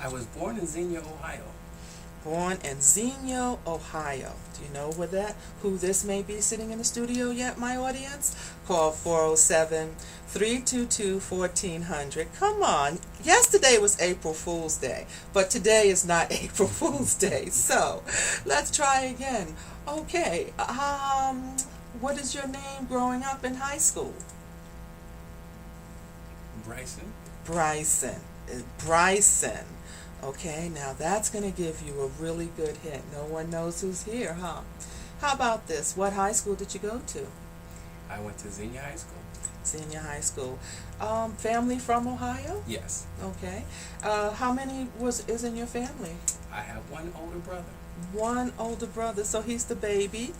I was born in Xenia, Ohio. Born in Xenia, Ohio. Do you know who this may be sitting in the studio yet, my audience? Call 407-322-1400. Come on. Yesterday was April Fool's Day, but today is not April Fool's Day. So, let's try again. Okay. What is your name growing up in high school? Bryson. Bryson. Bryson. Okay, now that's going to give you a really good hint. No one knows who's here, huh? How about this? What high school did you go to? I went to Xenia High School. Xenia High School. Family from Ohio? Yes. Okay. How many is in your family? I have one older brother. One older brother, so he's the baby.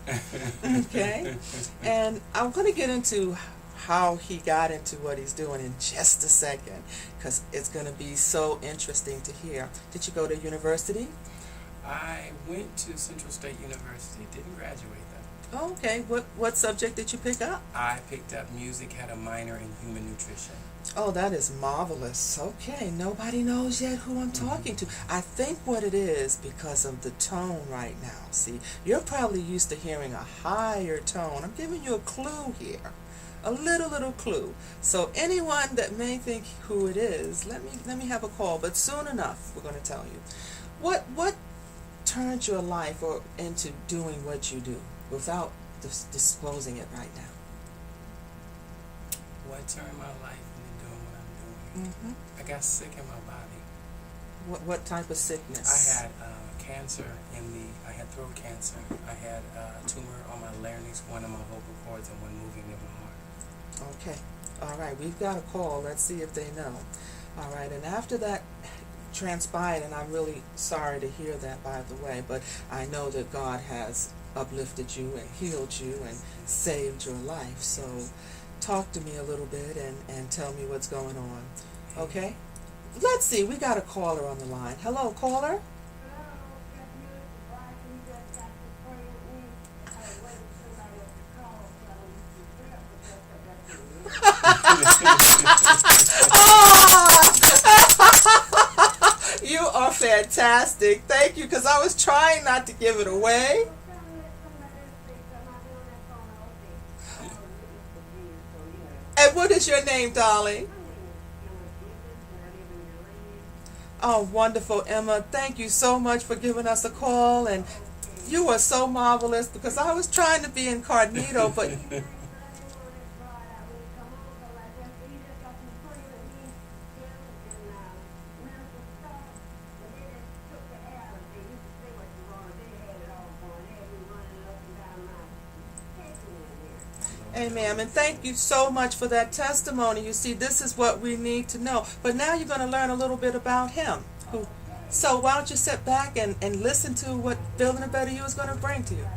Okay. And I'm going to get into how he got into what he's doing in just a second, because it's going to be so interesting to hear. Did you go to university? I went to Central State University. Didn't graduate though. Oh, okay. What subject did you pick up? I picked up music, had a minor in human nutrition. Oh, that is marvelous. Okay, nobody knows yet who I'm talking to. I think what it is because of the tone right now. See, you're probably used to hearing a higher tone. I'm giving you a clue here. A little clue. So anyone that may think who it is, let me have a call. But soon enough, we're going to tell you. What turned your life into doing what you do without disclosing it right now? What turned my life into doing what I'm doing? Mm-hmm. I got sick in my body. What type of sickness? I had cancer I had throat cancer. I had a tumor on my larynx, one of my vocal cords, and one moving in my heart. Okay. All right. We've got a call. Let's see if they know. All right. And after that transpired, and I'm really sorry to hear that, by the way, but I know that God has uplifted you and healed you and saved your life. So talk to me a little bit and tell me what's going on. Okay? Let's see. We got a caller on the line. Hello, caller? You are fantastic. Thank you, because I was trying not to give it away. And what is your name, darling? Oh, wonderful, Emma. Thank you so much for giving us a call. And you are so marvelous, because I was trying to be incognito, but... Amen. And thank you so much for that testimony. You see, this is what we need to know. But now you're going to learn a little bit about him. So why don't you sit back and listen to what Building a Better You is going to bring to you.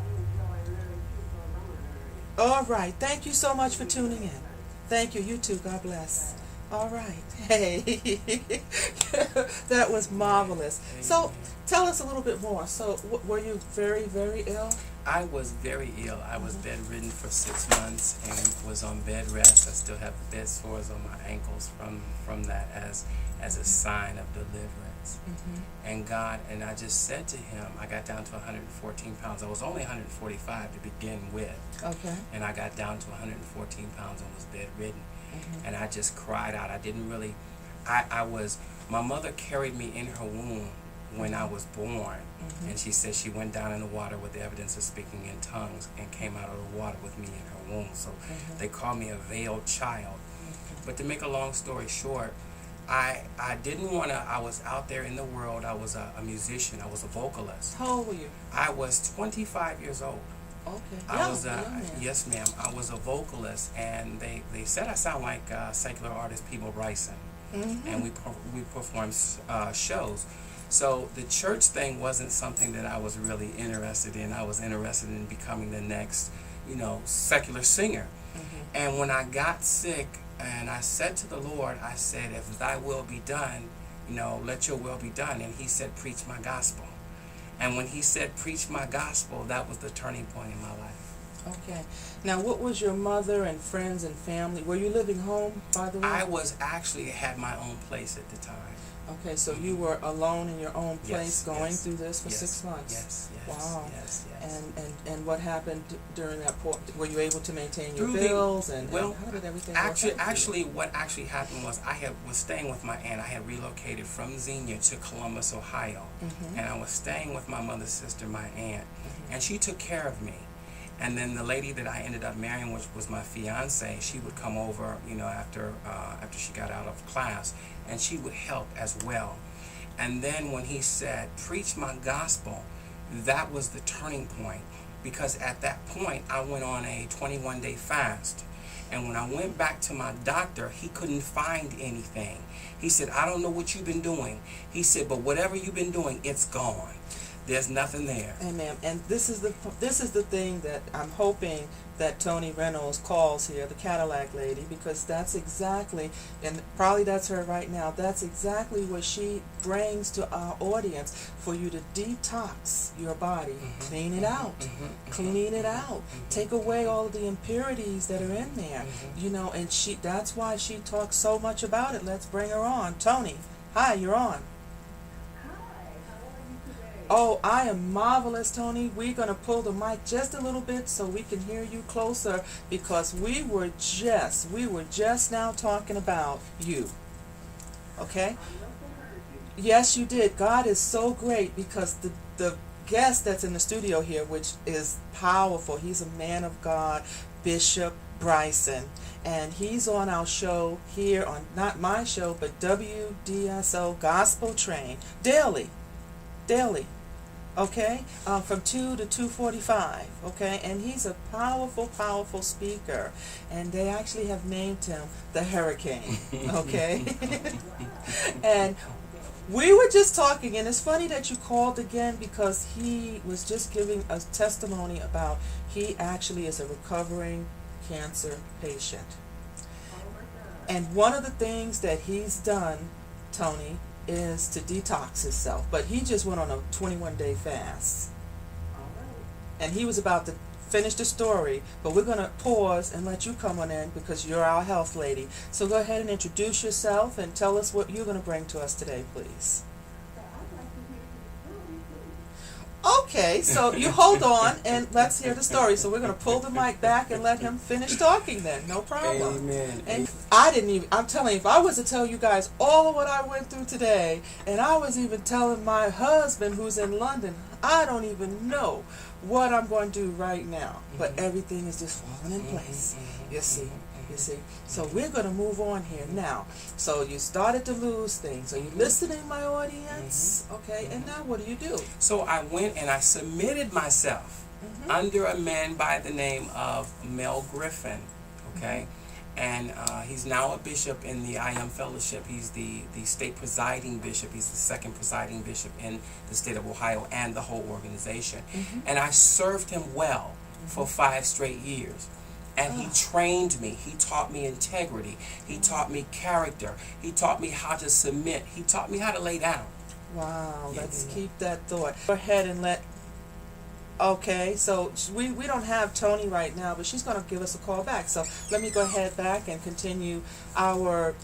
All right. Thank you so much for tuning in. Thank you. You too. God bless. All right. Hey, that was marvelous. So tell us a little bit more. So were you very, very ill? I was very ill. I was bedridden for 6 months and was on bed rest. I still have bed sores on my ankles from that as a sign of deliverance. And I just said to him, I got down to 114 pounds. I was only 145 to begin with. Okay. And I got down to 114 pounds and was bedridden. And I just cried out. I didn't really, my mother carried me in her womb when I was born, and she said she went down in the water with the evidence of speaking in tongues and came out of the water with me in her womb. So they call me a veiled child. But to make a long story short, I didn't want to, I was out there in the world. I was a musician. I was a vocalist. How old were you? I was 25 years old. Okay. I was yes, ma'am. I was a vocalist, and they said I sound like secular artist People Bryson, and we performed shows. So the church thing wasn't something that I was really interested in. I was interested in becoming the next, secular singer. And when I got sick, and I said to the Lord, I said, if thy will be done, let your will be done. And he said, preach my gospel. And when he said, preach my gospel, that was the turning point in my life. Okay. Now, what was your mother and friends and family? Were you living home, by the way? I was actually had my own place at the time. Okay, so you were alone in your own place Yes, going yes, through this for yes, 6 months? Yes, yes, Wow. yes, yes. And what happened during that point? Were you able to maintain your Through the- bills well, how did everything Actually, work out for you? actually, what actually happened was was staying with my aunt. I had relocated from Xenia to Columbus, Ohio, Mhm. and I was staying with my mother's sister, my aunt, Mhm. and she took care of me. And then the lady that I ended up marrying, which was my fiance, she would come over, after she got out of class, and she would help as well. And then when he said, "Preach my gospel," that was the turning point, because at that point I went on a 21-day fast. And when I went back to my doctor, he couldn't find anything. He said, "I don't know what you've been doing." He said, "But whatever you've been doing, it's gone. There's nothing there." Amen. And this is the thing that I'm hoping that Tony Reynolds calls here, the Cadillac lady, because that's exactly, and probably that's her right now, that's exactly what she brings to our audience, for you to detox your body, clean it out, clean it out, take away all of the impurities that are in there, and that's why she talks so much about it. Let's bring her on. Tony, hi, you're on. Oh, I am marvelous, Tony. We're going to pull the mic just a little bit so we can hear you closer, because we were just now talking about you. Okay? Yes, you did. God is so great, because the guest that's in the studio here, which is powerful, he's a man of God, Bishop Bryson, and he's on our show here on, not my show, but WDSO Gospel Train daily. Okay, from 2 to 2:45. Okay, and he's a powerful speaker, and they actually have named him the Hurricane. Okay, and we were just talking, and it's funny that you called again, because he was just giving a testimony about he actually is a recovering cancer patient, and one of the things that he's done, Tony, is to detox himself. But he just went on a 21-day fast. And he was about to finish the story, but we're going to pause and let you come on in, because you're our health lady. So go ahead and introduce yourself and tell us what you're going to bring to us today, please. Okay, so you hold on and let's hear the story. So we're going to pull the mic back and let him finish talking then. No problem. Amen. And I'm telling you, if I was to tell you guys all of what I went through today, and I was even telling my husband who's in London, I don't even know what I'm going to do right now. But everything is just falling in place. You see. So we're going to move on here now. So you started to lose things. Are you listening, my audience? Okay, and now what do? So I went and I submitted myself under a man by the name of Mel Griffin. Okay, and he's now a bishop in the I Am Fellowship. He's the state presiding bishop. He's the second presiding bishop in the state of Ohio and the whole organization. And I served him well for 5 straight years. And he trained me. He taught me integrity. He taught me character. He taught me how to submit. He taught me how to lay down. Wow, let's keep that thought. Go ahead and okay, so we don't have Tony right now, but she's going to give us a call back. So let me go ahead back and continue our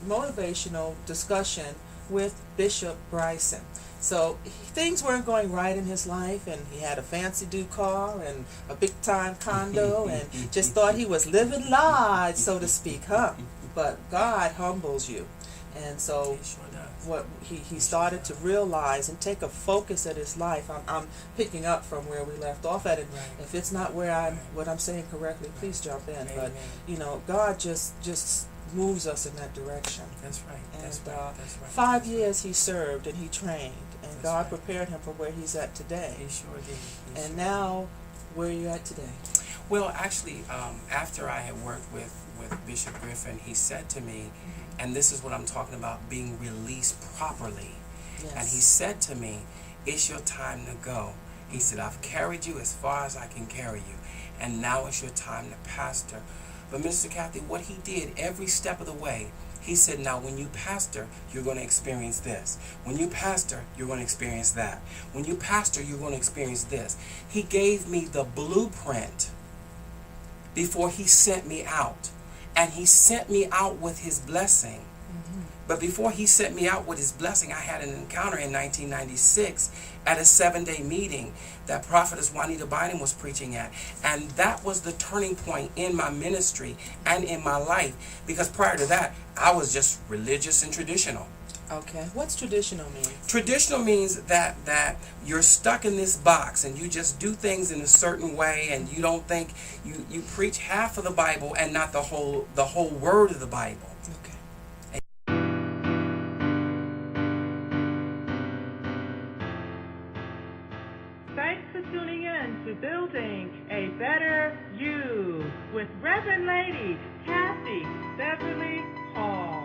motivational discussion with Bishop Bryson. So things weren't going right in his life, and he had a fancy new car and a big-time condo, and just thought he was living large, so to speak, huh? But God humbles you. And so He sure does. what he started to realize and take a focus at his life. I'm picking up from where we left off at it. Right. If it's not what I'm saying correctly, please jump in. Amen. But God just moves us in that direction. That's right. And That's right. That's right. 5 years he served and he trained, and That's God right. prepared him for where he's at today. He sure did. And now, where are you at today? Well, actually, after I had worked with Bishop Griffin, he said to me, and this is what I'm talking about, being released properly. Yes. And he said to me, "It's your time to go." He said, "I've carried you as far as I can carry you, and now it's your time to pastor." But Mr. Kathy, what he did every step of the way, he said, "Now when you pastor, you're going to experience this. When you pastor, you're going to experience that. When you pastor, you're going to experience this." He gave me the blueprint before he sent me out. And he sent me out with his blessing. But before he sent me out with his blessing, I had an encounter in 1996 at a 7-day meeting that Prophetess Juanita Bynum was preaching at. And that was the turning point in my ministry and in my life. Because prior to that, I was just religious and traditional. Okay. What's traditional mean? Traditional means that you're stuck in this box and you just do things in a certain way, and you don't think you preach half of the Bible and not the whole word of the Bible. Okay. Thanks for tuning in to Building a Better You with Reverend Lady Kathy Beverly Hall.